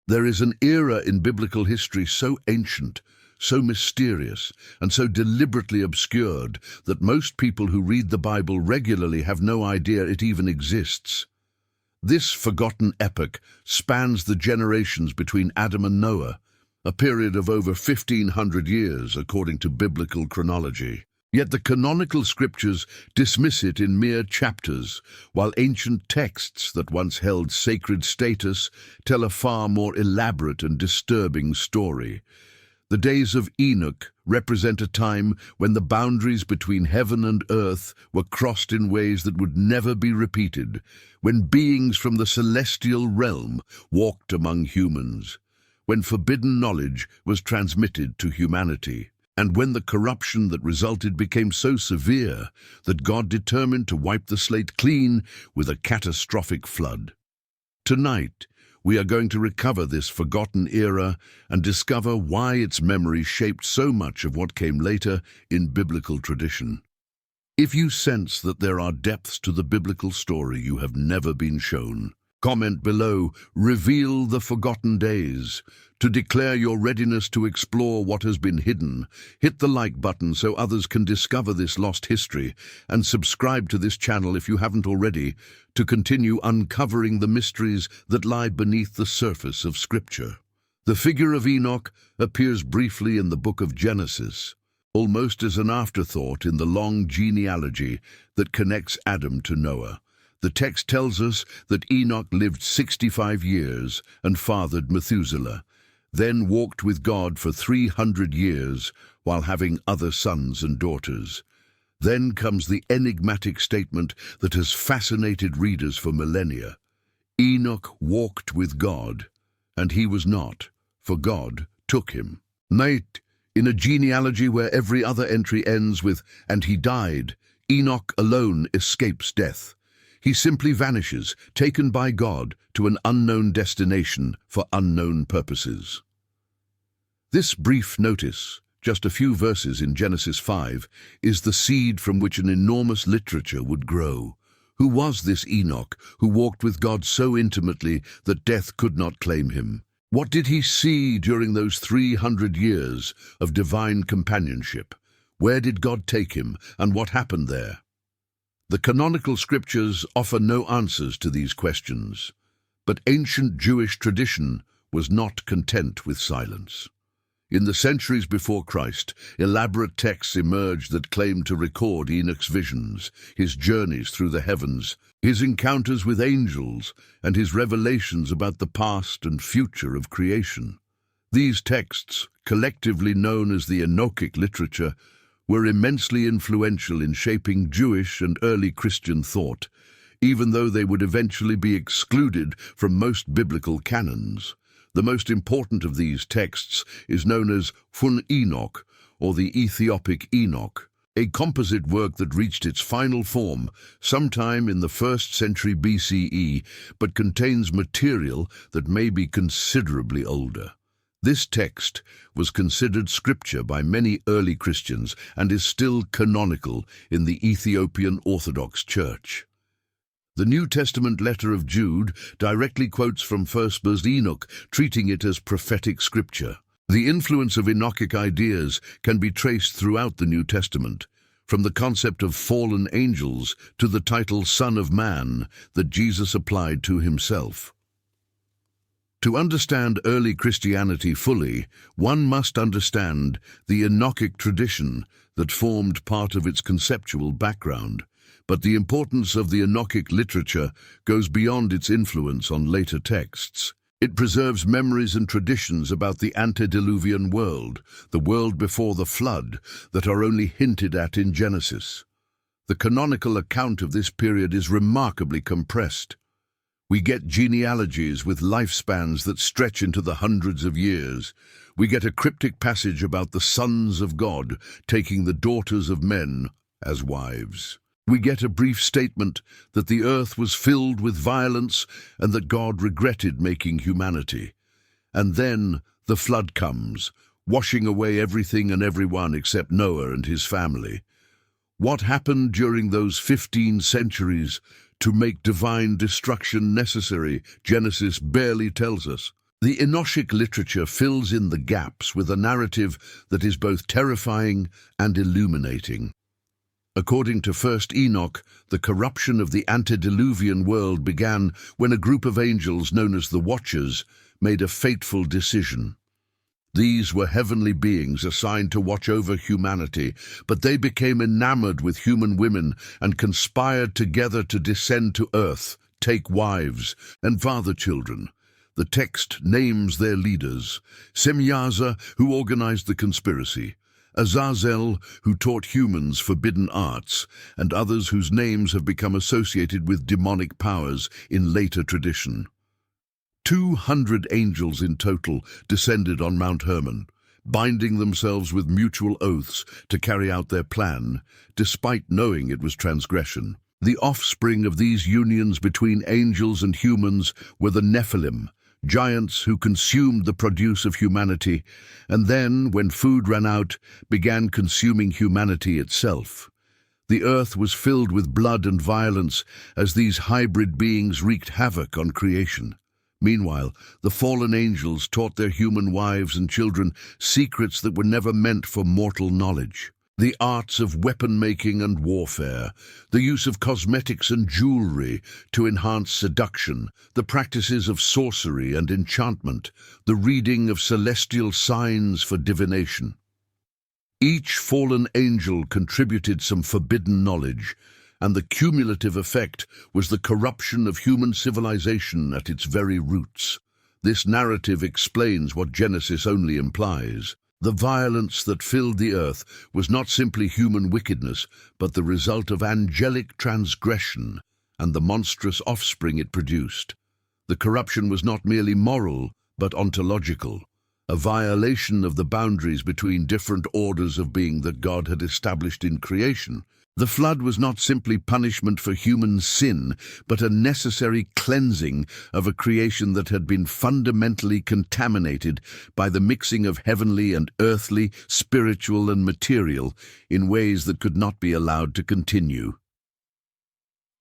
There is an era in biblical history so ancient, so mysterious, and so deliberately obscured that most people who read the Bible regularly have no idea it even exists. This forgotten epoch spans the generations between Adam and Noah, a period of over 1,500 years according to biblical chronology. Yet the canonical scriptures dismiss it in mere chapters, while ancient texts that once held sacred status tell a far more elaborate and disturbing story. The days of Enoch represent a time when the boundaries between heaven and earth were crossed in ways that would never be repeated, when beings from the celestial realm walked among humans, when forbidden knowledge was transmitted to humanity, and when the corruption that resulted became so severe that God determined to wipe the slate clean with a catastrophic flood. Tonight, we are going to recover this forgotten era and discover why its memory shaped so much of what came later in biblical tradition. If you sense that there are depths to the biblical story you have never been shown, comment below, "Reveal the forgotten days," to declare your readiness to explore what has been hidden. Hit the like button so others can discover this lost history, and subscribe to this channel if you haven't already, to continue uncovering the mysteries that lie beneath the surface of Scripture. The figure of Enoch appears briefly in the book of Genesis, almost as an afterthought in the long genealogy that connects Adam to Noah. The text tells us that Enoch lived 65 years and fathered Methuselah, then walked with God for 300 years while having other sons and daughters. Then comes the enigmatic statement that has fascinated readers for millennia. Enoch walked with God, and he was not, for God took him. Mate, in a genealogy where every other entry ends with, "and he died," Enoch alone escapes death. He simply vanishes, taken by God to an unknown destination for unknown purposes. This brief notice, just a few verses in Genesis 5, is the seed from which an enormous literature would grow. Who was this Enoch who walked with God so intimately that death could not claim him? What did he see during those 300 years of divine companionship? Where did God take him, and what happened there? The canonical scriptures offer no answers to these questions, but ancient Jewish tradition was not content with silence. In the centuries before Christ, elaborate texts emerged that claimed to record Enoch's visions, his journeys through the heavens, his encounters with angels, and his revelations about the past and future of creation. These texts, collectively known as the Enochic literature, were immensely influential in shaping Jewish and early Christian thought, even though they would eventually be excluded from most biblical canons. The most important of these texts is known as Fun Enoch, or the Ethiopic Enoch, a composite work that reached its final form sometime in the 1st century BCE, but contains material that may be considerably older. This text was considered scripture by many early Christians and is still canonical in the Ethiopian Orthodox Church. The New Testament letter of Jude directly quotes from First Enoch, treating it as prophetic scripture. The influence of Enochic ideas can be traced throughout the New Testament, from the concept of fallen angels to the title Son of Man that Jesus applied to himself. To understand early Christianity fully, one must understand the Enochic tradition that formed part of its conceptual background. But the importance of the Enochic literature goes beyond its influence on later texts. It preserves memories and traditions about the antediluvian world, the world before the flood, that are only hinted at in Genesis. The canonical account of this period is remarkably compressed. We get genealogies with lifespans that stretch into the hundreds of years. We get a cryptic passage about the sons of God taking the daughters of men as wives. We get a brief statement that the earth was filled with violence and that God regretted making humanity. And then the flood comes, washing away everything and everyone except Noah and his family. What happened during those 15 centuries to make divine destruction necessary, Genesis barely tells us. The Enochic literature fills in the gaps with a narrative that is both terrifying and illuminating. According to 1st Enoch, the corruption of the antediluvian world began when a group of angels known as the Watchers made a fateful decision. These were heavenly beings assigned to watch over humanity, but they became enamored with human women and conspired together to descend to earth, take wives, and father children. The text names their leaders: Semyaza, who organized the conspiracy; Azazel, who taught humans forbidden arts, and others whose names have become associated with demonic powers in later tradition. 200 angels in total descended on Mount Hermon, binding themselves with mutual oaths to carry out their plan, despite knowing it was transgression. The offspring of these unions between angels and humans were the Nephilim, giants who consumed the produce of humanity, and then, when food ran out, began consuming humanity itself. The earth was filled with blood and violence as these hybrid beings wreaked havoc on creation. Meanwhile, the fallen angels taught their human wives and children secrets that were never meant for mortal knowledge. The arts of weapon-making and warfare, the use of cosmetics and jewelry to enhance seduction, the practices of sorcery and enchantment, the reading of celestial signs for divination. Each fallen angel contributed some forbidden knowledge, and the cumulative effect was the corruption of human civilization at its very roots. This narrative explains what Genesis only implies. The violence that filled the earth was not simply human wickedness, but the result of angelic transgression and the monstrous offspring it produced. The corruption was not merely moral, but ontological, a violation of the boundaries between different orders of being that God had established in creation. The flood was not simply punishment for human sin, but a necessary cleansing of a creation that had been fundamentally contaminated by the mixing of heavenly and earthly, spiritual and material, in ways that could not be allowed to continue.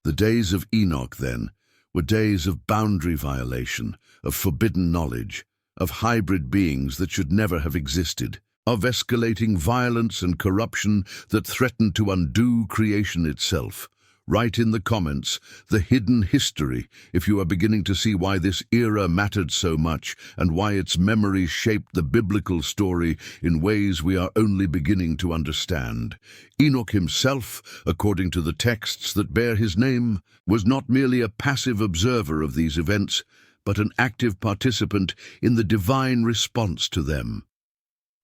The days of Enoch, then, were days of boundary violation, of forbidden knowledge, of hybrid beings that should never have existed, of escalating violence and corruption that threatened to undo creation itself. Write in the comments the hidden history if you are beginning to see why this era mattered so much and why its memories shaped the biblical story in ways we are only beginning to understand. Enoch himself, according to the texts that bear his name, was not merely a passive observer of these events, but an active participant in the divine response to them.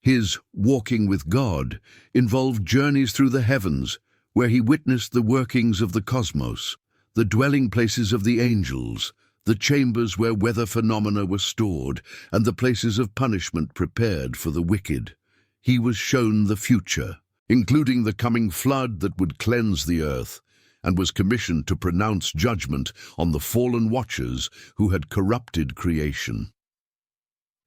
His walking with God involved journeys through the heavens, where he witnessed the workings of the cosmos, the dwelling places of the angels, the chambers where weather phenomena were stored, and the places of punishment prepared for the wicked. He was shown the future, including the coming flood that would cleanse the earth, and was commissioned to pronounce judgment on the fallen watchers who had corrupted creation.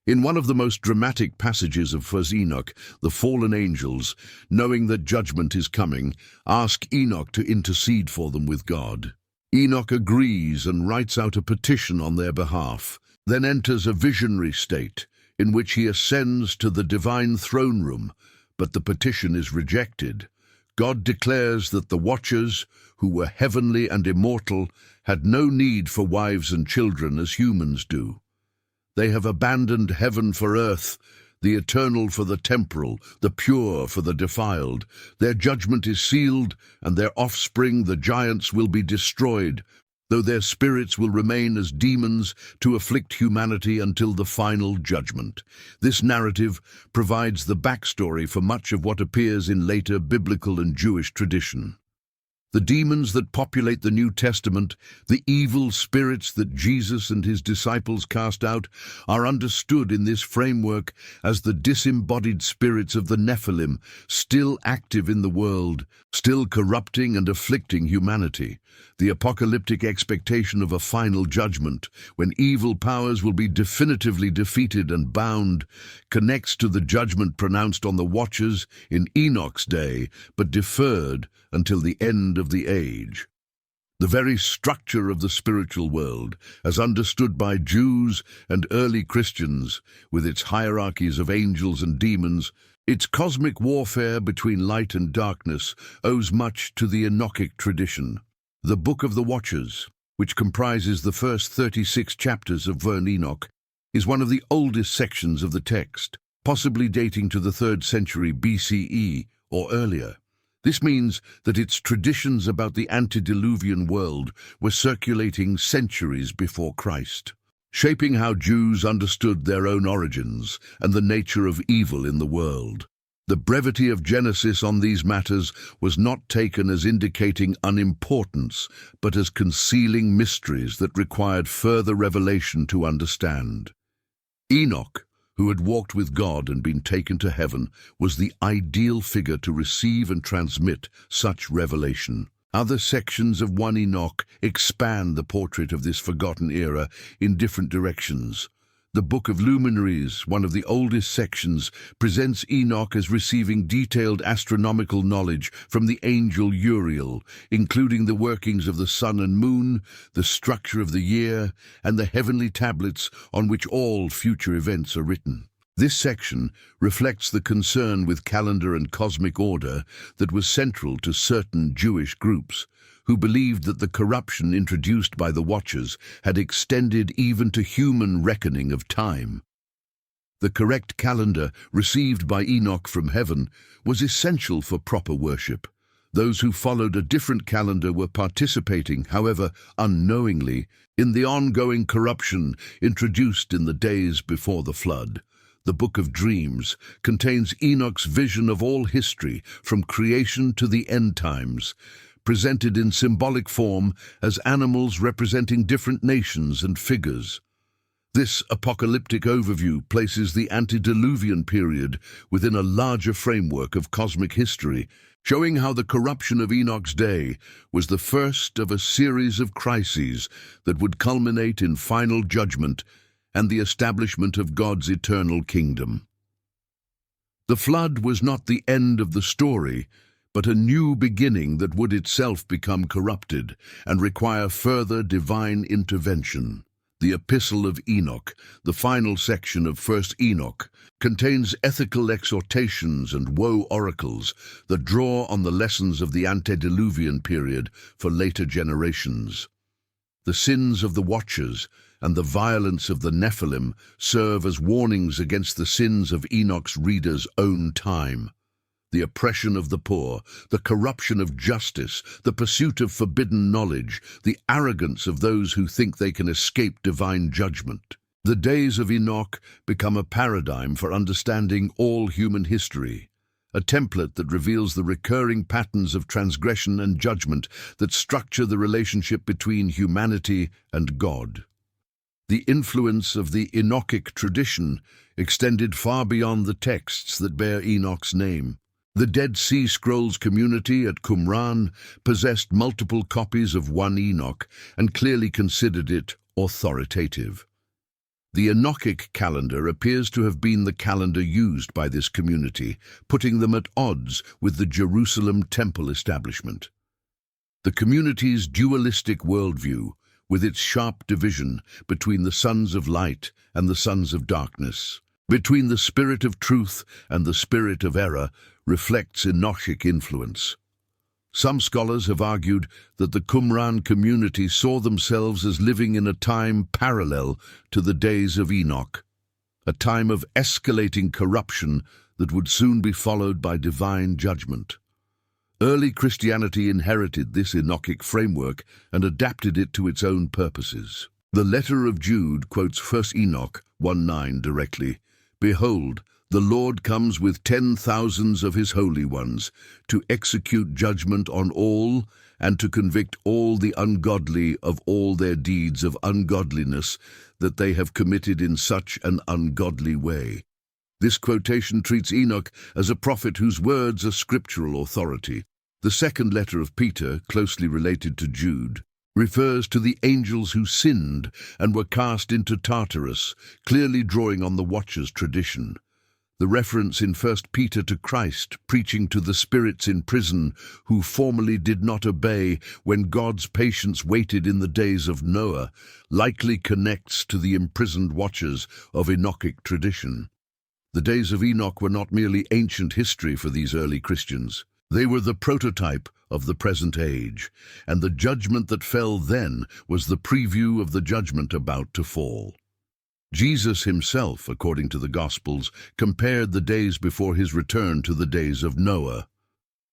In one of the most dramatic passages of 1st Enoch, the fallen angels, knowing that judgment is coming, ask Enoch to intercede for them with God. Enoch agrees and writes out a petition on their behalf, then enters a visionary state in which he ascends to the divine throne room, but the petition is rejected. God declares that the Watchers, who were heavenly and immortal, had no need for wives and children as humans do. They have abandoned heaven for earth, the eternal for the temporal, the pure for the defiled. Their judgment is sealed, and their offspring, the giants, will be destroyed, though their spirits will remain as demons to afflict humanity until the final judgment. This narrative provides the backstory for much of what appears in later biblical and Jewish tradition. The demons that populate the New Testament, the evil spirits that Jesus and his disciples cast out, are understood in this framework as the disembodied spirits of the Nephilim, still active in the world, still corrupting and afflicting humanity. The apocalyptic expectation of a final judgment, when evil powers will be definitively defeated and bound, connects to the judgment pronounced on the Watchers in Enoch's day, but deferred until the end of the age. The very structure of the spiritual world, as understood by Jews and early Christians, with its hierarchies of angels and demons, its cosmic warfare between light and darkness, owes much to the Enochic tradition. The Book of the Watchers, which comprises the first 36 chapters of Enoch, is one of the oldest sections of the text, possibly dating to the 3rd century BCE or earlier. This means that its traditions about the antediluvian world were circulating centuries before Christ, shaping how Jews understood their own origins and the nature of evil in the world. The brevity of Genesis on these matters was not taken as indicating unimportance, but as concealing mysteries that required further revelation to understand. Enoch, who had walked with God and been taken to heaven, was the ideal figure to receive and transmit such revelation. Other sections of 1 Enoch expand the portrait of this forgotten era in different directions. The Book of Luminaries, one of the oldest sections, presents Enoch as receiving detailed astronomical knowledge from the angel Uriel, including the workings of the sun and moon, the structure of the year, and the heavenly tablets on which all future events are written. This section reflects the concern with calendar and cosmic order that was central to certain Jewish groups, who believed that the corruption introduced by the Watchers had extended even to human reckoning of time. The correct calendar received by Enoch from heaven was essential for proper worship. Those who followed a different calendar were participating, however unknowingly, in the ongoing corruption introduced in the days before the flood. The Book of Dreams contains Enoch's vision of all history, from creation to the end times, presented in symbolic form as animals representing different nations and figures. This apocalyptic overview places the antediluvian period within a larger framework of cosmic history, showing how the corruption of Enoch's day was the first of a series of crises that would culminate in final judgment and the establishment of God's eternal kingdom. The flood was not the end of the story, but a new beginning that would itself become corrupted and require further divine intervention. The Epistle of Enoch, the final section of 1 Enoch, contains ethical exhortations and woe oracles that draw on the lessons of the antediluvian period for later generations. The sins of the Watchers and the violence of the Nephilim serve as warnings against the sins of Enoch's readers' own time. The oppression of the poor, the corruption of justice, the pursuit of forbidden knowledge, the arrogance of those who think they can escape divine judgment. The days of Enoch become a paradigm for understanding all human history, a template that reveals the recurring patterns of transgression and judgment that structure the relationship between humanity and God. The influence of the Enochic tradition extended far beyond the texts that bear Enoch's name. The Dead Sea Scrolls community at Qumran possessed multiple copies of 1 Enoch and clearly considered it authoritative. The Enochic calendar appears to have been the calendar used by this community, putting them at odds with the Jerusalem temple establishment. The community's dualistic worldview, with its sharp division between the sons of light and the sons of darkness, between the spirit of truth and the spirit of error, reflects Enochic influence. Some scholars have argued that the Qumran community saw themselves as living in a time parallel to the days of Enoch, a time of escalating corruption that would soon be followed by divine judgment. Early Christianity inherited this Enochic framework and adapted it to its own purposes. The letter of Jude quotes 1 Enoch 1:9 directly. "Behold, the Lord comes with 10,000s of his holy ones, to execute judgment on all, and to convict all the ungodly of all their deeds of ungodliness that they have committed in such an ungodly way." This quotation treats Enoch as a prophet whose words are scriptural authority. The second letter of Peter, closely related to Jude, refers to the angels who sinned and were cast into Tartarus, clearly drawing on the Watchers' tradition. The reference in 1 Peter to Christ preaching to the spirits in prison who formerly did not obey when God's patience waited in the days of Noah likely connects to the imprisoned watchers of Enochic tradition. The days of Enoch were not merely ancient history for these early Christians. They were the prototype of the present age, and the judgment that fell then was the preview of the judgment about to fall. Jesus himself, according to the Gospels, compared the days before his return to the days of Noah.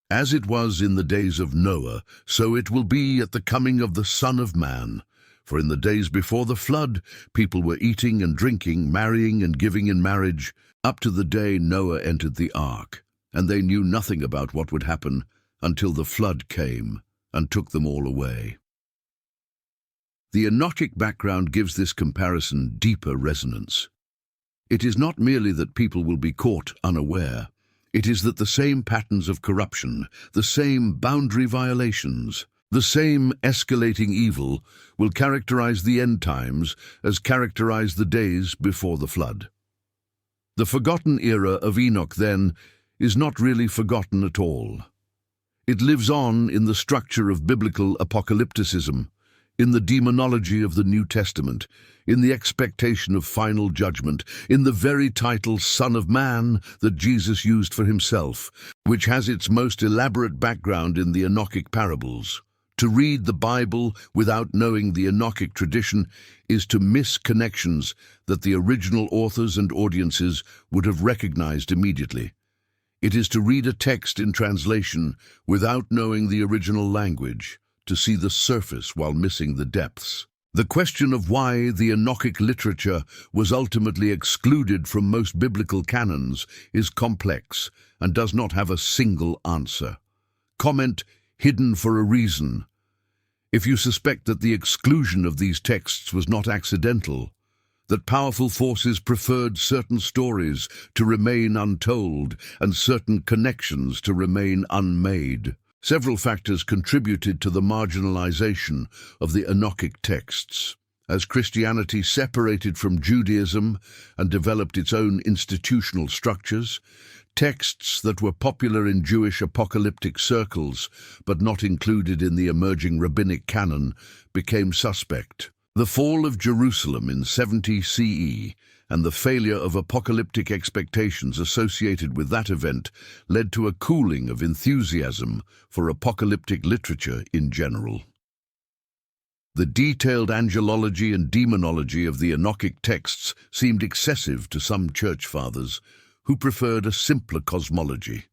As it was in the days of Noah, so it will be at the coming of the Son of Man. For in the days before the flood, people were eating and drinking, marrying and giving in marriage, up to the day Noah entered the ark, and they knew nothing about what would happen until the flood came and took them all away. The Enochic background gives this comparison deeper resonance. It is not merely that people will be caught unaware. It is that the same patterns of corruption, the same boundary violations, the same escalating evil will characterize the end times as characterized the days before the flood. The forgotten era of Enoch, then, is not really forgotten at all. It lives on in the structure of biblical apocalypticism, in the demonology of the New Testament, in the expectation of final judgment, in the very title Son of Man that Jesus used for himself, which has its most elaborate background in the Enochic parables. To read the Bible without knowing the Enochic tradition is to miss connections that the original authors and audiences would have recognized immediately. It is to read a text in translation without knowing the original language, to see the surface while missing the depths. The question of why the Enochic literature was ultimately excluded from most biblical canons is complex and does not have a single answer. Comment: hidden for a reason. If you suspect that the exclusion of these texts was not accidental, that powerful forces preferred certain stories to remain untold and certain connections to remain unmade, several factors contributed to the marginalization of the Enochic texts. As Christianity separated from Judaism and developed its own institutional structures, texts that were popular in Jewish apocalyptic circles but not included in the emerging rabbinic canon became suspect. The fall of Jerusalem in 70 CE and the failure of apocalyptic expectations associated with that event led to a cooling of enthusiasm for apocalyptic literature in general. The detailed angelology and demonology of the Enochic texts seemed excessive to some church fathers, who preferred a simpler cosmology.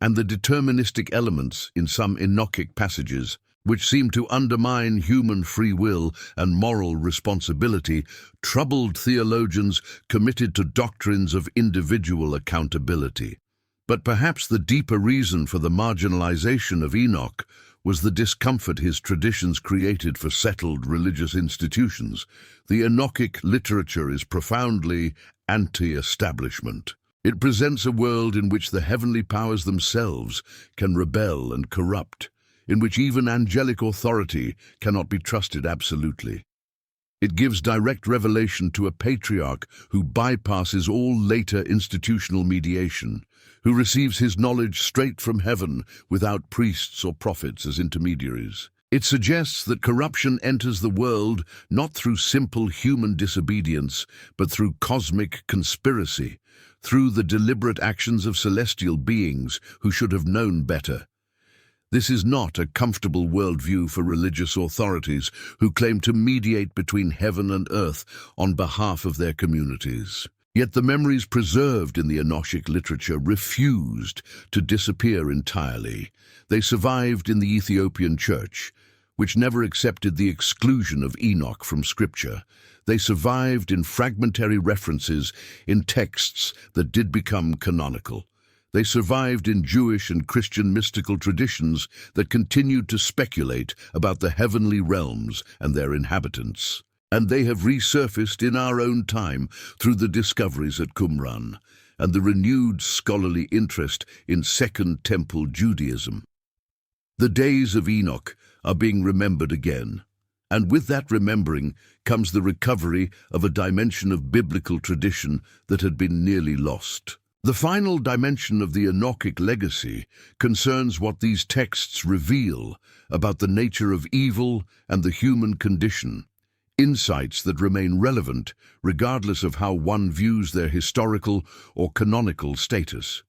And the deterministic elements in some Enochic passages, which seemed to undermine human free will and moral responsibility, troubled theologians committed to doctrines of individual accountability. But perhaps the deeper reason for the marginalization of Enoch was the discomfort his traditions created for settled religious institutions. The Enochic literature is profoundly anti-establishment. It presents a world in which the heavenly powers themselves can rebel and corrupt, in which even angelic authority cannot be trusted absolutely. It gives direct revelation to a patriarch who bypasses all later institutional mediation, who receives his knowledge straight from heaven without priests or prophets as intermediaries. It suggests that corruption enters the world not through simple human disobedience, but through cosmic conspiracy, through the deliberate actions of celestial beings who should have known better. This is not a comfortable worldview for religious authorities who claim to mediate between heaven and earth on behalf of their communities. Yet the memories preserved in the Enochic literature refused to disappear entirely. They survived in the Ethiopian church, which never accepted the exclusion of Enoch from Scripture. They survived in fragmentary references in texts that did become canonical. They survived in Jewish and Christian mystical traditions that continued to speculate about the heavenly realms and their inhabitants. And they have resurfaced in our own time through the discoveries at Qumran and the renewed scholarly interest in Second Temple Judaism. The days of Enoch are being remembered again, And with that remembering comes the recovery of a dimension of biblical tradition that had been nearly lost. The final dimension of the Enochic legacy concerns what these texts reveal about the nature of evil and the human condition, insights that remain relevant regardless of how one views their historical or canonical status.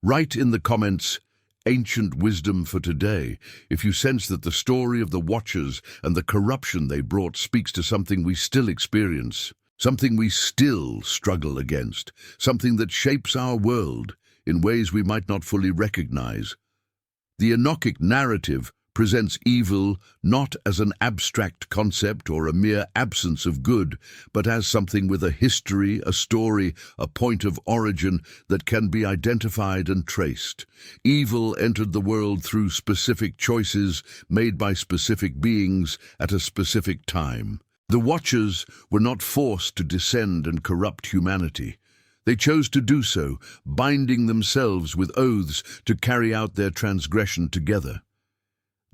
Write in the comments, "Ancient wisdom for today," if you sense that the story of the Watchers and the corruption they brought speaks to something we still experience, something we still struggle against, something that shapes our world in ways we might not fully recognize. The Enochic narrative presents evil not as an abstract concept or a mere absence of good, but as something with a history, a story, a point of origin that can be identified and traced. Evil entered the world through specific choices made by specific beings at a specific time. The Watchers were not forced to descend and corrupt humanity. They chose to do so, binding themselves with oaths to carry out their transgression together.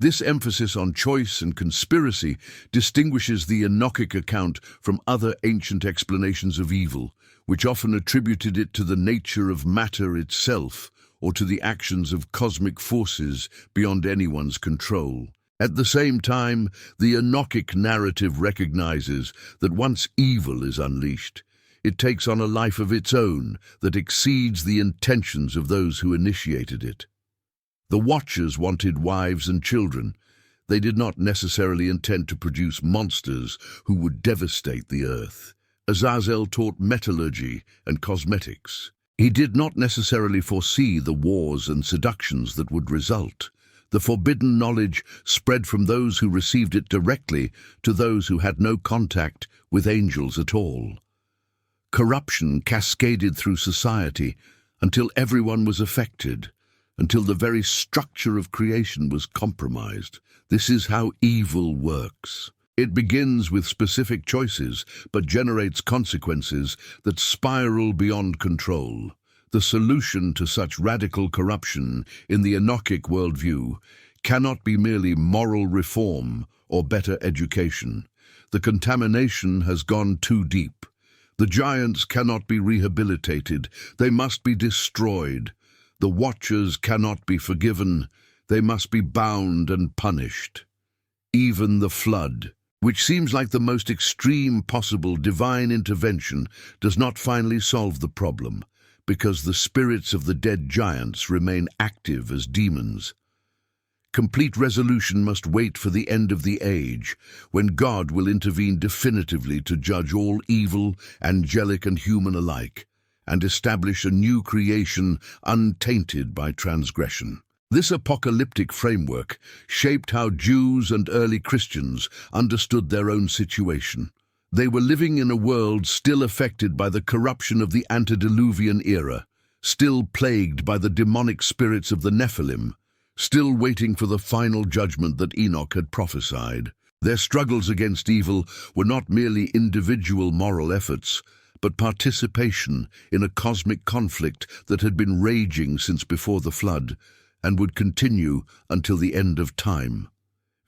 This emphasis on choice and conspiracy distinguishes the Enochic account from other ancient explanations of evil, which often attributed it to the nature of matter itself or to the actions of cosmic forces beyond anyone's control. At the same time, the Enochic narrative recognizes that once evil is unleashed, it takes on a life of its own that exceeds the intentions of those who initiated it. The Watchers wanted wives and children. They did not necessarily intend to produce monsters who would devastate the earth. Azazel taught metallurgy and cosmetics. He did not necessarily foresee the wars and seductions that would result. The forbidden knowledge spread from those who received it directly to those who had no contact with angels at all. Corruption cascaded through society until everyone was affected, until the very structure of creation was compromised. This is how evil works. It begins with specific choices, but generates consequences that spiral beyond control. The solution to such radical corruption in the Enochic worldview cannot be merely moral reform or better education. The contamination has gone too deep. The giants cannot be rehabilitated. They must be destroyed. The Watchers cannot be forgiven. They must be bound and punished. Even the flood, which seems like the most extreme possible divine intervention, does not finally solve the problem, because the spirits of the dead giants remain active as demons. Complete resolution must wait for the end of the age, when God will intervene definitively to judge all evil, angelic and human alike, and establish a new creation untainted by transgression. This apocalyptic framework shaped how Jews and early Christians understood their own situation. They were living in a world still affected by the corruption of the antediluvian era, still plagued by the demonic spirits of the Nephilim, still waiting for the final judgment that Enoch had prophesied. Their struggles against evil were not merely individual moral efforts, but participation in a cosmic conflict that had been raging since before the flood and would continue until the end of time.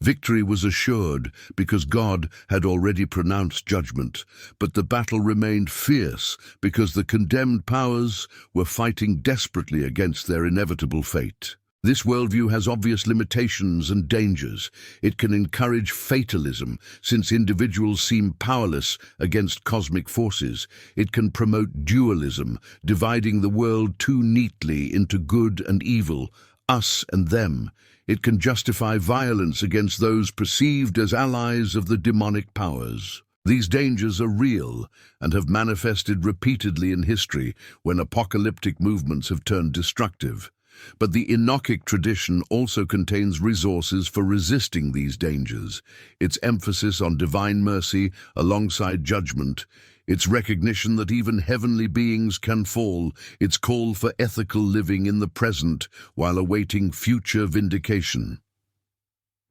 Victory was assured because God had already pronounced judgment, but the battle remained fierce because the condemned powers were fighting desperately against their inevitable fate. This worldview has obvious limitations and dangers. It can encourage fatalism, since individuals seem powerless against cosmic forces. It can promote dualism, dividing the world too neatly into good and evil, us and them. It can justify violence against those perceived as allies of the demonic powers. These dangers are real and have manifested repeatedly in history when apocalyptic movements have turned destructive. But the Enochic tradition also contains resources for resisting these dangers. Its emphasis on divine mercy alongside judgment, its recognition that even heavenly beings can fall, its call for ethical living in the present while awaiting future vindication.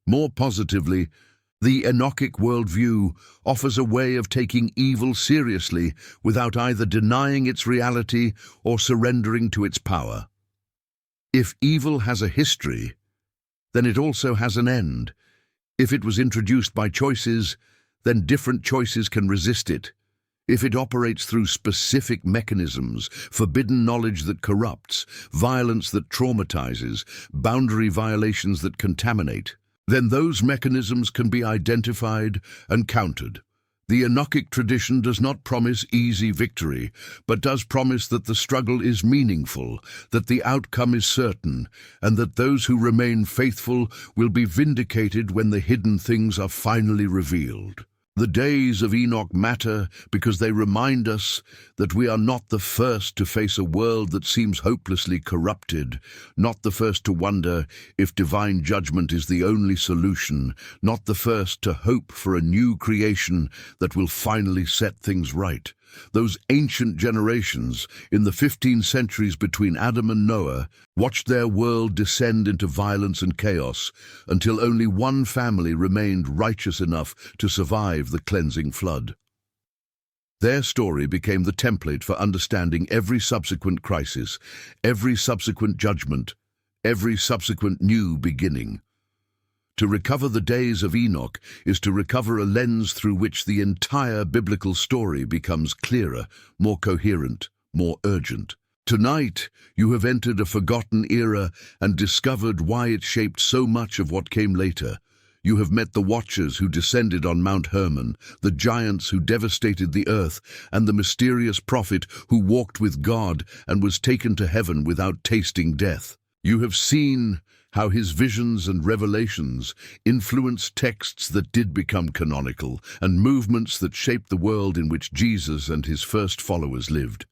More positively, the Enochic worldview offers a way of taking evil seriously without either denying its reality or surrendering to its power. If evil has a history, then it also has an end. If it was introduced by choices, then different choices can resist it. If it operates through specific mechanisms, forbidden knowledge that corrupts, violence that traumatizes, boundary violations that contaminate, then those mechanisms can be identified and countered. The Enochic tradition does not promise easy victory, but does promise that the struggle is meaningful, that the outcome is certain, and that those who remain faithful will be vindicated when the hidden things are finally revealed. The days of Enoch matter because they remind us that we are not the first to face a world that seems hopelessly corrupted, not the first to wonder if divine judgment is the only solution, not the first to hope for a new creation that will finally set things right. Those ancient generations, in the 15 centuries between Adam and Noah, watched their world descend into violence and chaos until only one family remained righteous enough to survive the cleansing flood. Their story became the template for understanding every subsequent crisis, every subsequent judgment, every subsequent new beginning. To recover the days of Enoch is to recover a lens through which the entire biblical story becomes clearer, more coherent, more urgent. Tonight, you have entered a forgotten era and discovered why it shaped so much of what came later. You have met the Watchers who descended on Mount Hermon, the giants who devastated the earth, and the mysterious prophet who walked with God and was taken to heaven without tasting death. You have seen how his visions and revelations influenced texts that did become canonical and movements that shaped the world in which Jesus and his first followers lived.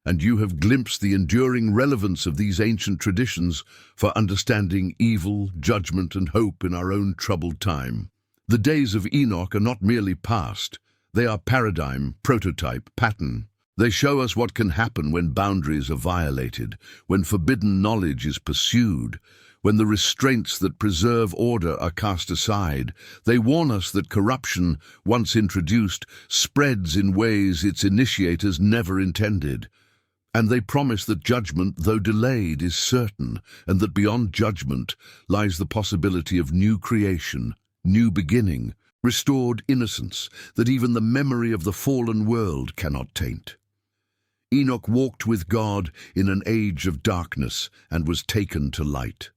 And you have glimpsed the enduring relevance of these ancient traditions for understanding evil, judgment, and hope in our own troubled time. The days of Enoch are not merely past. They are paradigm, prototype, pattern. They show us what can happen when boundaries are violated, when forbidden knowledge is pursued, when the restraints that preserve order are cast aside. They warn us that corruption, once introduced, spreads in ways its initiators never intended. And they promise that judgment, though delayed, is certain, and that beyond judgment lies the possibility of new creation, new beginning, restored innocence that even the memory of the fallen world cannot taint. Enoch walked with God in an age of darkness and was taken to light.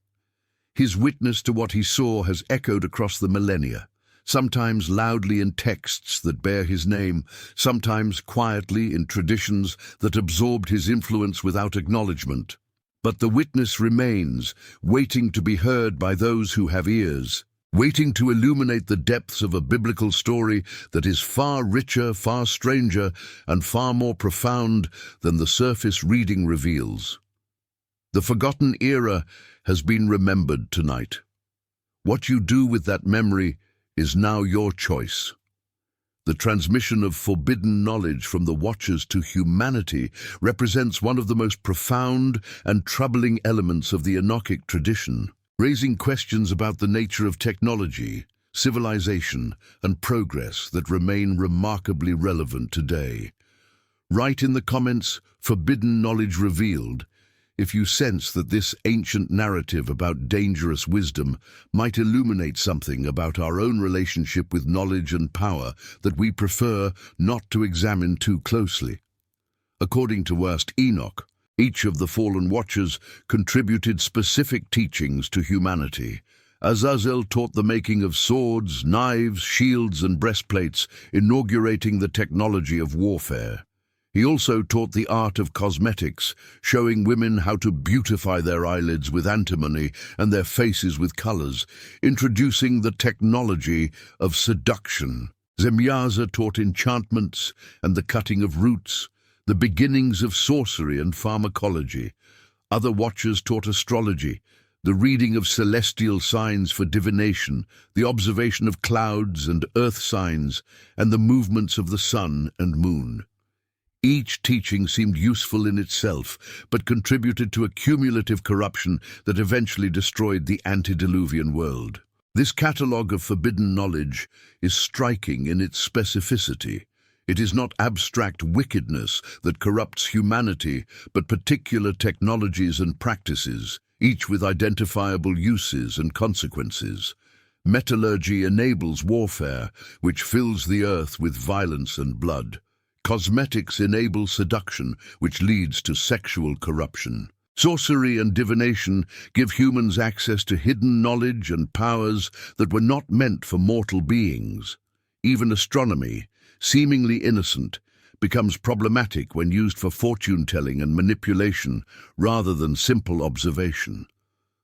His witness to what he saw has echoed across the millennia, sometimes loudly in texts that bear his name, sometimes quietly in traditions that absorbed his influence without acknowledgement. But the witness remains, waiting to be heard by those who have ears, waiting to illuminate the depths of a biblical story that is far richer, far stranger, and far more profound than the surface reading reveals. The forgotten era has been remembered tonight. What you do with that memory is now your choice. The transmission of forbidden knowledge from the Watchers to humanity represents one of the most profound and troubling elements of the Enochic tradition, raising questions about the nature of technology, civilization, and progress that remain remarkably relevant today. Write in the comments, "Forbidden knowledge revealed," if you sense that this ancient narrative about dangerous wisdom might illuminate something about our own relationship with knowledge and power that we prefer not to examine too closely. According to Enoch, each of the fallen Watchers contributed specific teachings to humanity. Azazel taught the making of swords, knives, shields, and breastplates, inaugurating the technology of warfare. He also taught the art of cosmetics, showing women how to beautify their eyelids with antimony and their faces with colors, introducing the technology of seduction. Zemyaza taught enchantments and the cutting of roots, the beginnings of sorcery and pharmacology. Other Watchers taught astrology, the reading of celestial signs for divination, the observation of clouds and earth signs, and the movements of the sun and moon. Each teaching seemed useful in itself, but contributed to a cumulative corruption that eventually destroyed the antediluvian world. This catalogue of forbidden knowledge is striking in its specificity. It is not abstract wickedness that corrupts humanity, but particular technologies and practices, each with identifiable uses and consequences. Metallurgy enables warfare, which fills the earth with violence and blood. Cosmetics enable seduction, which leads to sexual corruption. Sorcery and divination give humans access to hidden knowledge and powers that were not meant for mortal beings. Even astronomy, seemingly innocent, becomes problematic when used for fortune-telling and manipulation rather than simple observation.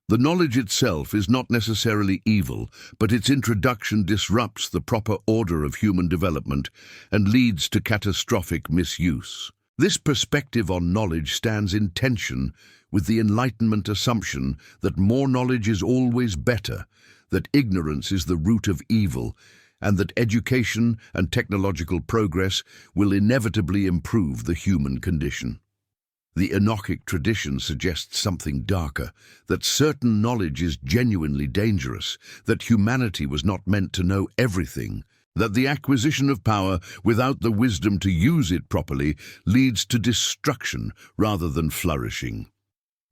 The knowledge itself is not necessarily evil, but its introduction disrupts the proper order of human development and leads to catastrophic misuse. This perspective on knowledge stands in tension with the Enlightenment assumption that more knowledge is always better, that ignorance is the root of evil, and that education and technological progress will inevitably improve the human condition. The Enochic tradition suggests something darker, that certain knowledge is genuinely dangerous, that humanity was not meant to know everything, that the acquisition of power without the wisdom to use it properly leads to destruction rather than flourishing.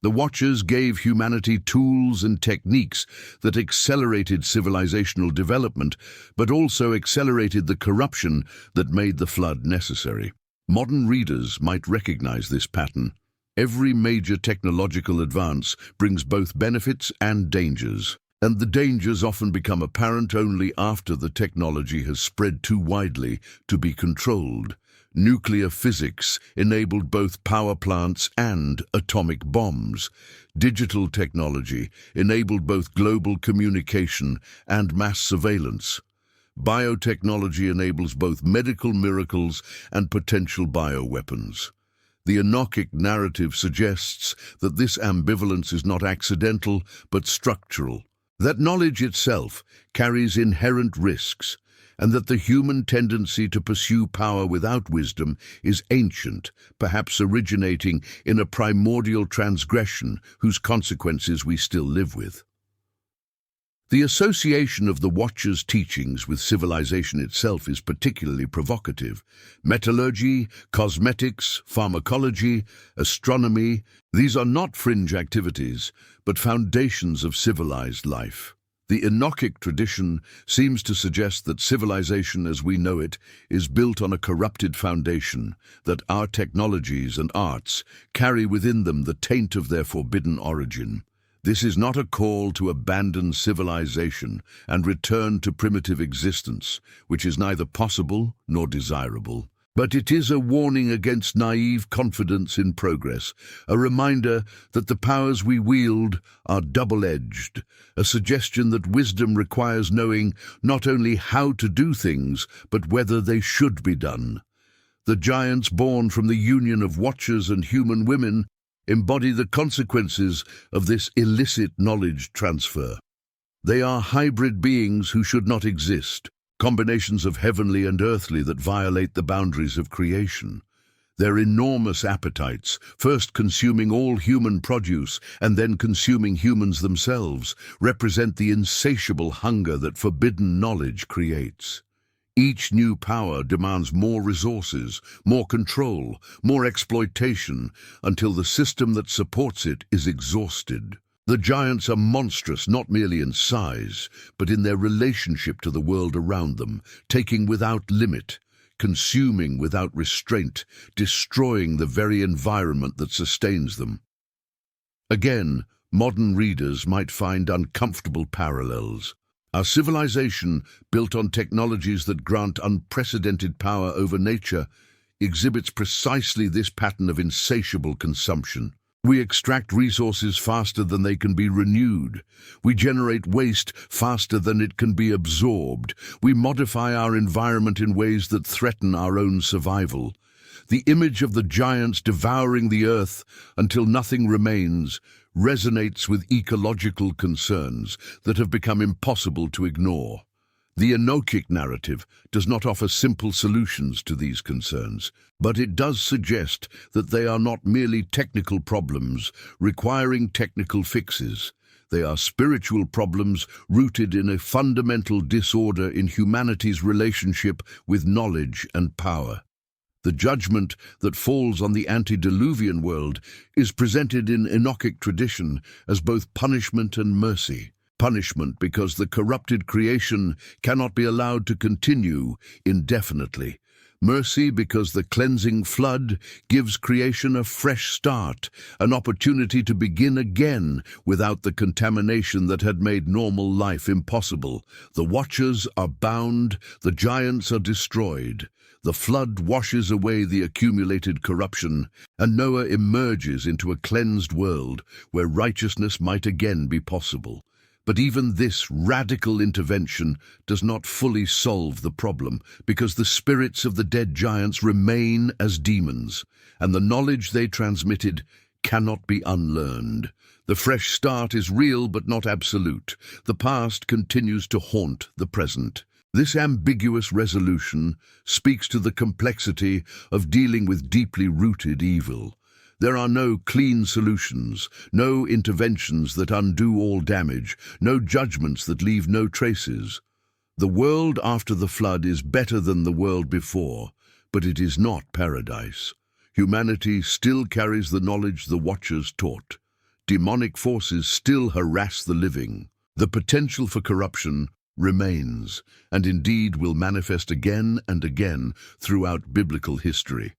The Watchers gave humanity tools and techniques that accelerated civilizational development, but also accelerated the corruption that made the flood necessary. Modern readers might recognize this pattern. Every major technological advance brings both benefits and dangers, and the dangers often become apparent only after the technology has spread too widely to be controlled. Nuclear physics enabled both power plants and atomic bombs. Digital technology enabled both global communication and mass surveillance. Biotechnology enables both medical miracles and potential bioweapons. The Enochic narrative suggests that this ambivalence is not accidental but structural, that knowledge itself carries inherent risks, and that the human tendency to pursue power without wisdom is ancient, perhaps originating in a primordial transgression whose consequences we still live with. The association of the Watchers' teachings with civilization itself is particularly provocative. Metallurgy, cosmetics, pharmacology, astronomy, these are not fringe activities, but foundations of civilized life. The Enochic tradition seems to suggest that civilization as we know it is built on a corrupted foundation, that our technologies and arts carry within them the taint of their forbidden origin. This is not a call to abandon civilization and return to primitive existence, which is neither possible nor desirable. But it is a warning against naive confidence in progress, a reminder that the powers we wield are double-edged, a suggestion that wisdom requires knowing not only how to do things, but whether they should be done. The giants born from the union of Watchers and human women embody the consequences of this illicit knowledge transfer. They are hybrid beings who should not exist, combinations of heavenly and earthly that violate the boundaries of creation. Their enormous appetites, first consuming all human produce and then consuming humans themselves, represent the insatiable hunger that forbidden knowledge creates. Each new power demands more resources, more control, more exploitation, until the system that supports it is exhausted. The giants are monstrous not merely in size, but in their relationship to the world around them, taking without limit, consuming without restraint, destroying the very environment that sustains them. Again, modern readers might find uncomfortable parallels. Our civilization, built on technologies that grant unprecedented power over nature, exhibits precisely this pattern of insatiable consumption. We extract resources faster than they can be renewed. We generate waste faster than it can be absorbed. We modify our environment in ways that threaten our own survival. The image of the giants devouring the earth until nothing remains resonates with ecological concerns that have become impossible to ignore. The Enochic narrative does not offer simple solutions to these concerns, but it does suggest that they are not merely technical problems requiring technical fixes. They are spiritual problems rooted in a fundamental disorder in humanity's relationship with knowledge and power. The judgment that falls on the antediluvian world is presented in Enochic tradition as both punishment and mercy. punishment because the corrupted creation cannot be allowed to continue indefinitely. Mercy because the cleansing flood gives creation a fresh start, an opportunity to begin again without the contamination that had made normal life impossible. The watchers are bound, the giants are destroyed. The flood washes away the accumulated corruption, and Noah emerges into a cleansed world where righteousness might again be possible. But even this radical intervention does not fully solve the problem, because the spirits of the dead giants remain as demons, and the knowledge they transmitted cannot be unlearned. The fresh start is real but not absolute. The past continues to haunt the present. This ambiguous resolution speaks to the complexity of dealing with deeply rooted evil. There are no clean solutions, no interventions that undo all damage, no judgments that leave no traces. The world after the flood is better than the world before, but it is not paradise. Humanity still carries the knowledge the Watchers taught. Demonic forces still harass the living. The potential for corruption remains, and indeed will manifest again and again throughout biblical history.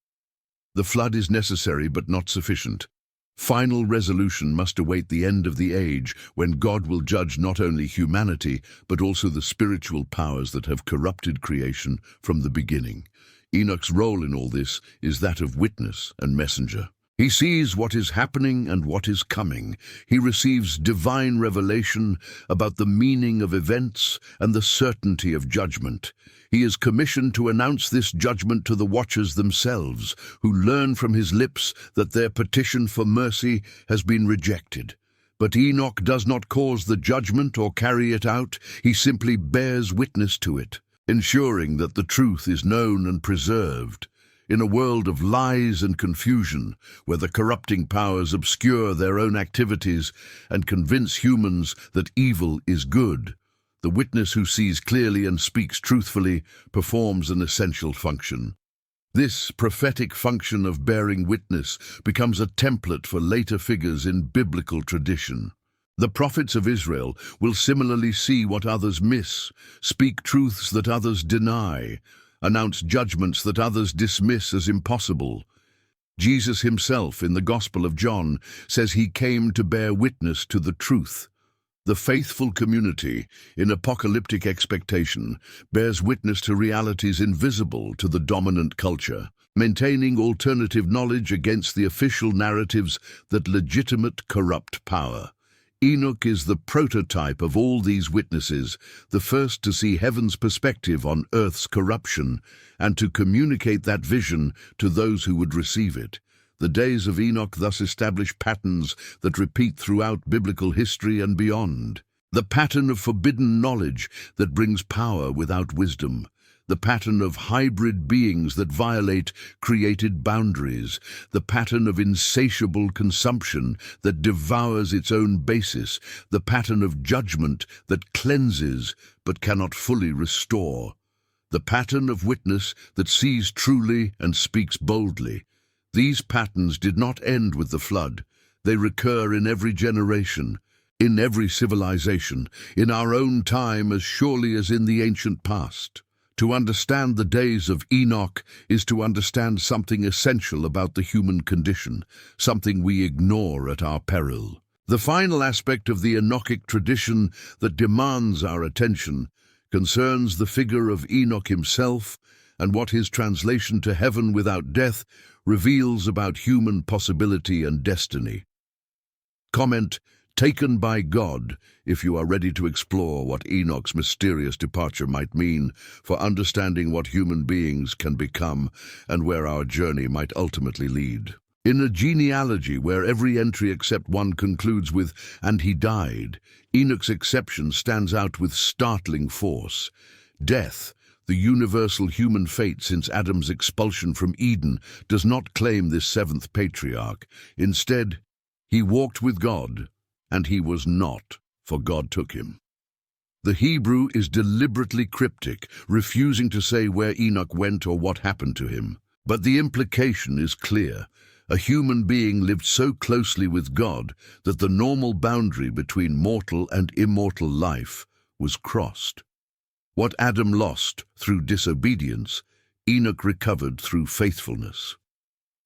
The flood is necessary but not sufficient. Final resolution must await the end of the age, when God will judge not only humanity, but also the spiritual powers that have corrupted creation from the beginning. Enoch's role in all this is that of witness and messenger. He sees what is happening and what is coming. He receives divine revelation about the meaning of events and the certainty of judgment. He is commissioned to announce this judgment to the Watchers themselves, who learn from his lips that their petition for mercy has been rejected. But Enoch does not cause the judgment or carry it out. He simply bears witness to it, ensuring that the truth is known and preserved. In a world of lies and confusion, where the corrupting powers obscure their own activities and convince humans that evil is good, the witness who sees clearly and speaks truthfully performs an essential function. This prophetic function of bearing witness becomes a template for later figures in biblical tradition. The prophets of Israel will similarly see what others miss, speak truths that others deny, announce judgments that others dismiss as impossible. Jesus himself, in the Gospel of John, says he came to bear witness to the truth. The faithful community, in apocalyptic expectation, bears witness to realities invisible to the dominant culture, maintaining alternative knowledge against the official narratives that legitimate corrupt power. Enoch is the prototype of all these witnesses, the first to see heaven's perspective on earth's corruption and to communicate that vision to those who would receive it. The days of Enoch thus establish patterns that repeat throughout biblical history and beyond. The pattern of forbidden knowledge that brings power without wisdom. The pattern of hybrid beings that violate created boundaries, the pattern of insatiable consumption that devours its own basis, the pattern of judgment that cleanses but cannot fully restore, the pattern of witness that sees truly and speaks boldly. These patterns did not end with the flood. They recur in every generation, in every civilization, in our own time as surely as in the ancient past. To understand the days of Enoch is to understand something essential about the human condition, something we ignore at our peril. The final aspect of the Enochic tradition that demands our attention concerns the figure of Enoch himself and what his translation to heaven without death reveals about human possibility and destiny. Comment: taken by God, if you are ready to explore what Enoch's mysterious departure might mean for understanding what human beings can become and where our journey might ultimately lead. In a genealogy where every entry except one concludes with, "and he died," Enoch's exception stands out with startling force. Death, the universal human fate since Adam's expulsion from Eden, does not claim this seventh patriarch. Instead, he walked with God, and he was not, for God took him. The Hebrew is deliberately cryptic, refusing to say where Enoch went or what happened to him. But the implication is clear. A human being lived so closely with God that the normal boundary between mortal and immortal life was crossed. What Adam lost through disobedience, Enoch recovered through faithfulness.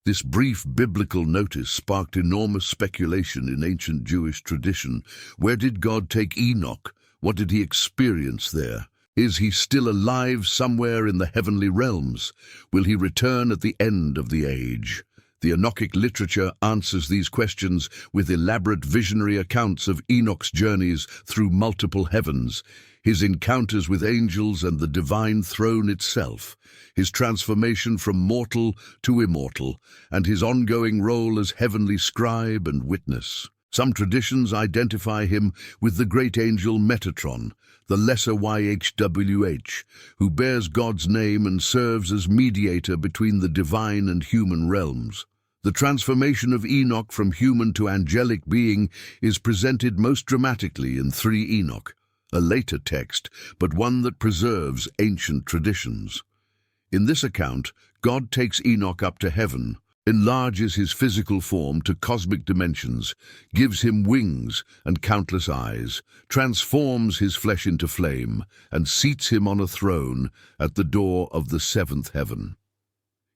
This brief biblical notice sparked enormous speculation in ancient Jewish tradition. Where did God take Enoch? What did he experience there? Is he still alive somewhere in the heavenly realms? Will he return at the end of the age? The Enochic literature answers these questions with elaborate visionary accounts of Enoch's journeys through multiple heavens, his encounters with angels and the divine throne itself, his transformation from mortal to immortal, and his ongoing role as heavenly scribe and witness. Some traditions identify him with the great angel Metatron, the lesser YHWH, who bears God's name and serves as mediator between the divine and human realms. The transformation of Enoch from human to angelic being is presented most dramatically in 3 Enoch, a later text, but one that preserves ancient traditions. In this account, God takes Enoch up to heaven, enlarges his physical form to cosmic dimensions, gives him wings and countless eyes, transforms his flesh into flame, and seats him on a throne at the door of the 7th heaven.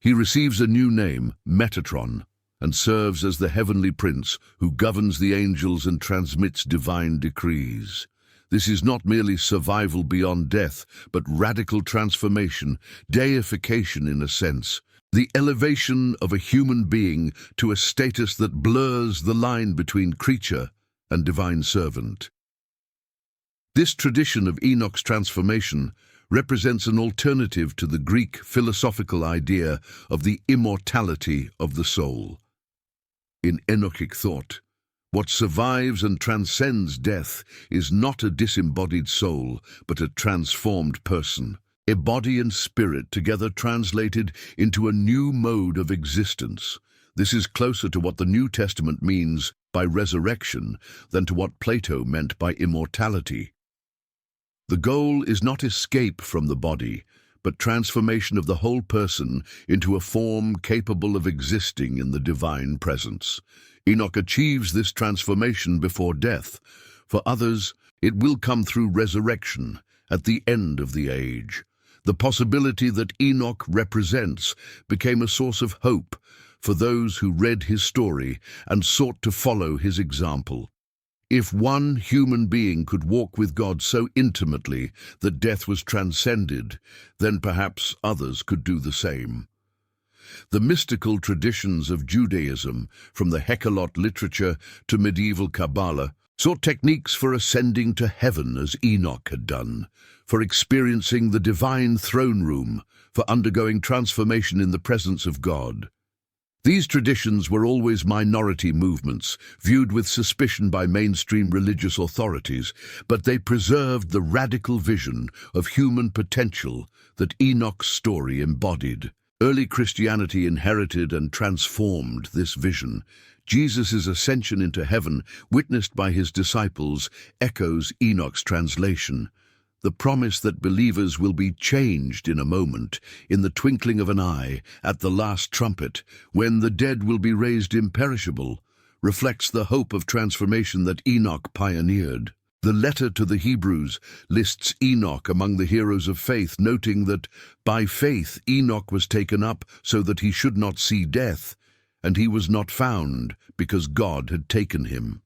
He receives a new name, Metatron, and serves as the heavenly prince who governs the angels and transmits divine decrees. This is not merely survival beyond death, but radical transformation, deification in a sense, the elevation of a human being to a status that blurs the line between creature and divine servant. This tradition of Enoch's transformation represents an alternative to the Greek philosophical idea of the immortality of the soul. In Enochic thought, what survives and transcends death is not a disembodied soul, but a transformed person, a body and spirit together translated into a new mode of existence. This is closer to what the New Testament means by resurrection than to what Plato meant by immortality. The goal is not escape from the body, but transformation of the whole person into a form capable of existing in the divine presence. Enoch achieves this transformation before death. For others, it will come through resurrection at the end of the age. The possibility that Enoch represents became a source of hope for those who read his story and sought to follow his example. If one human being could walk with God so intimately that death was transcended, then perhaps others could do the same. The mystical traditions of Judaism, from the Hekkalot literature to medieval Kabbalah, sought techniques for ascending to heaven as Enoch had done, for experiencing the divine throne room, for undergoing transformation in the presence of God. These traditions were always minority movements, viewed with suspicion by mainstream religious authorities, but they preserved the radical vision of human potential that Enoch's story embodied. Early Christianity inherited and transformed this vision. Jesus' ascension into heaven, witnessed by his disciples, echoes Enoch's translation. The promise that believers will be changed in a moment, in the twinkling of an eye, at the last trumpet, when the dead will be raised imperishable, reflects the hope of transformation that Enoch pioneered. The letter to the Hebrews lists Enoch among the heroes of faith, noting that by faith Enoch was taken up so that he should not see death, and he was not found because God had taken him.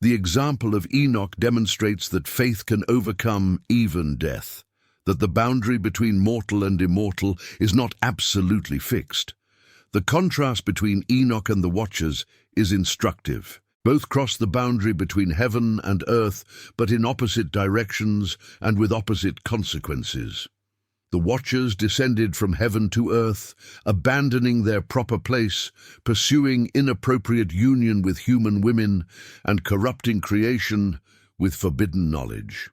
The example of Enoch demonstrates that faith can overcome even death, that the boundary between mortal and immortal is not absolutely fixed. The contrast between Enoch and the Watchers is instructive. Both cross the boundary between heaven and earth, but in opposite directions and with opposite consequences. The Watchers descended from heaven to earth, abandoning their proper place, pursuing inappropriate union with human women, and corrupting creation with forbidden knowledge.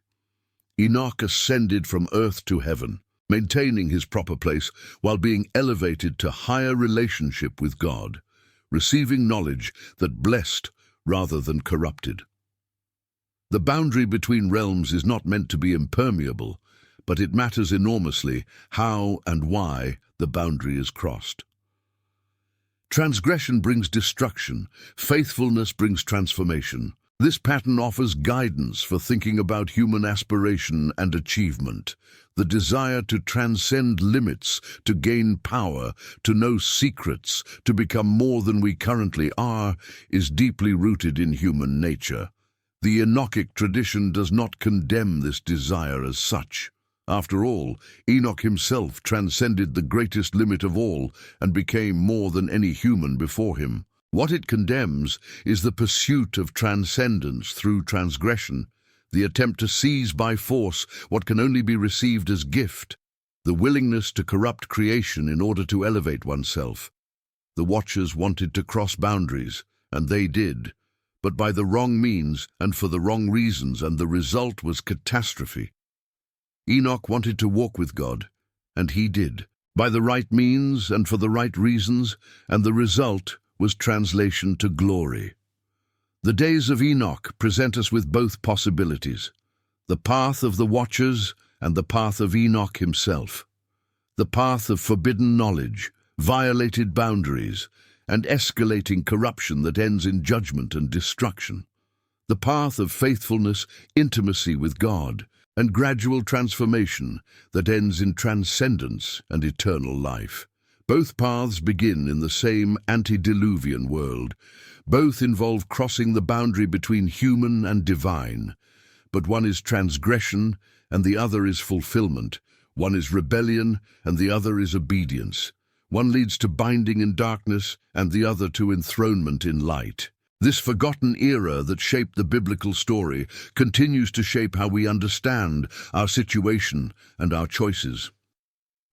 Enoch ascended from earth to heaven, maintaining his proper place while being elevated to higher relationship with God, receiving knowledge that blessed rather than corrupted. The boundary between realms is not meant to be impermeable, but it matters enormously how and why the boundary is crossed. Transgression brings destruction. Faithfulness brings transformation. This pattern offers guidance for thinking about human aspiration and achievement. The desire to transcend limits, to gain power, to know secrets, to become more than we currently are, is deeply rooted in human nature. The Enochic tradition does not condemn this desire as such. After all, Enoch himself transcended the greatest limit of all and became more than any human before him. What it condemns is the pursuit of transcendence through transgression, the attempt to seize by force what can only be received as gift, the willingness to corrupt creation in order to elevate oneself. The Watchers wanted to cross boundaries, and they did, but by the wrong means and for the wrong reasons, and the result was catastrophe. Enoch wanted to walk with God, and he did, by the right means and for the right reasons, and the result was translation to glory. The days of Enoch present us with both possibilities, the path of the Watchers and the path of Enoch himself, the path of forbidden knowledge, violated boundaries, and escalating corruption that ends in judgment and destruction, the path of faithfulness, intimacy with God, and gradual transformation that ends in transcendence and eternal life. Both paths begin in the same antediluvian world. Both involve crossing the boundary between human and divine. But one is transgression and the other is fulfillment. One is rebellion and the other is obedience. One leads to binding in darkness and the other to enthronement in light. This forgotten era that shaped the biblical story continues to shape how we understand our situation and our choices.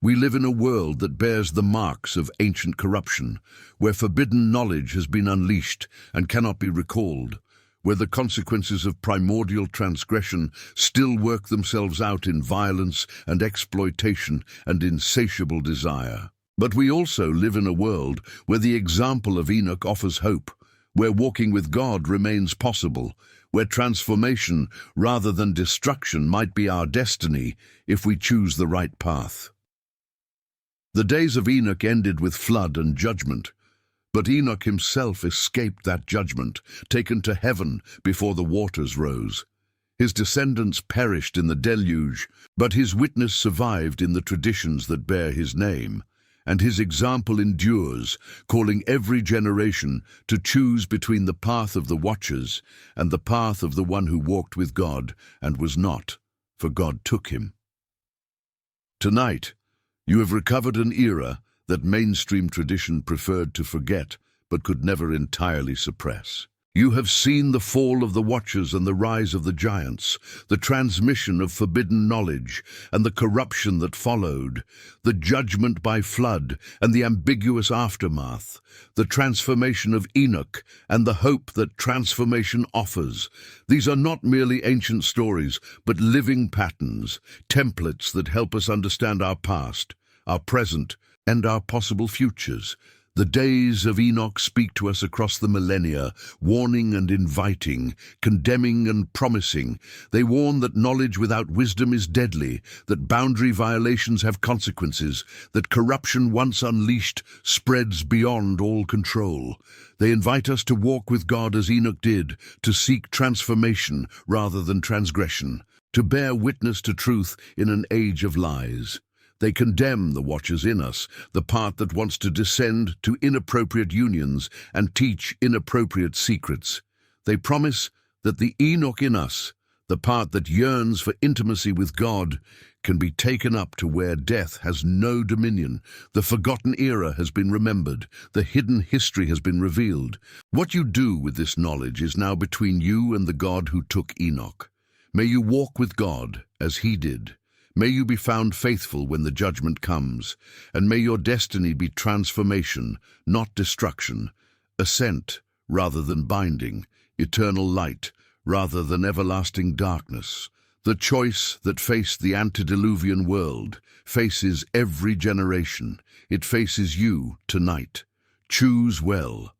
We live in a world that bears the marks of ancient corruption, where forbidden knowledge has been unleashed and cannot be recalled, where the consequences of primordial transgression still work themselves out in violence and exploitation and insatiable desire. But we also live in a world where the example of Enoch offers hope, where walking with God remains possible, where transformation rather than destruction might be our destiny if we choose the right path. The days of Enoch ended with flood and judgment, but Enoch himself escaped that judgment, taken to heaven before the waters rose. His descendants perished in the deluge, but his witness survived in the traditions that bear his name, and his example endures, calling every generation to choose between the path of the Watchers and the path of the one who walked with God and was not, for God took him. Tonight, you have recovered an era that mainstream tradition preferred to forget but could never entirely suppress. You have seen the fall of the Watchers and the rise of the giants, the transmission of forbidden knowledge and the corruption that followed, the judgment by flood and the ambiguous aftermath, the transformation of Enoch and the hope that transformation offers. These are not merely ancient stories, but living patterns, templates that help us understand our past, our present, and our possible futures. The days of Enoch speak to us across the millennia, warning and inviting, condemning and promising. They warn that knowledge without wisdom is deadly, that boundary violations have consequences, that corruption once unleashed spreads beyond all control. They invite us to walk with God as Enoch did, to seek transformation rather than transgression, to bear witness to truth in an age of lies. They condemn the Watchers in us, the part that wants to descend to inappropriate unions and teach inappropriate secrets. They promise that the Enoch in us, the part that yearns for intimacy with God, can be taken up to where death has no dominion. The forgotten era has been remembered. The hidden history has been revealed. What you do with this knowledge is now between you and the God who took Enoch. May you walk with God as he did. May you be found faithful when the judgment comes, and may your destiny be transformation, not destruction, ascent rather than binding, eternal light rather than everlasting darkness. The choice that faced the antediluvian world faces every generation. It faces you tonight. Choose well.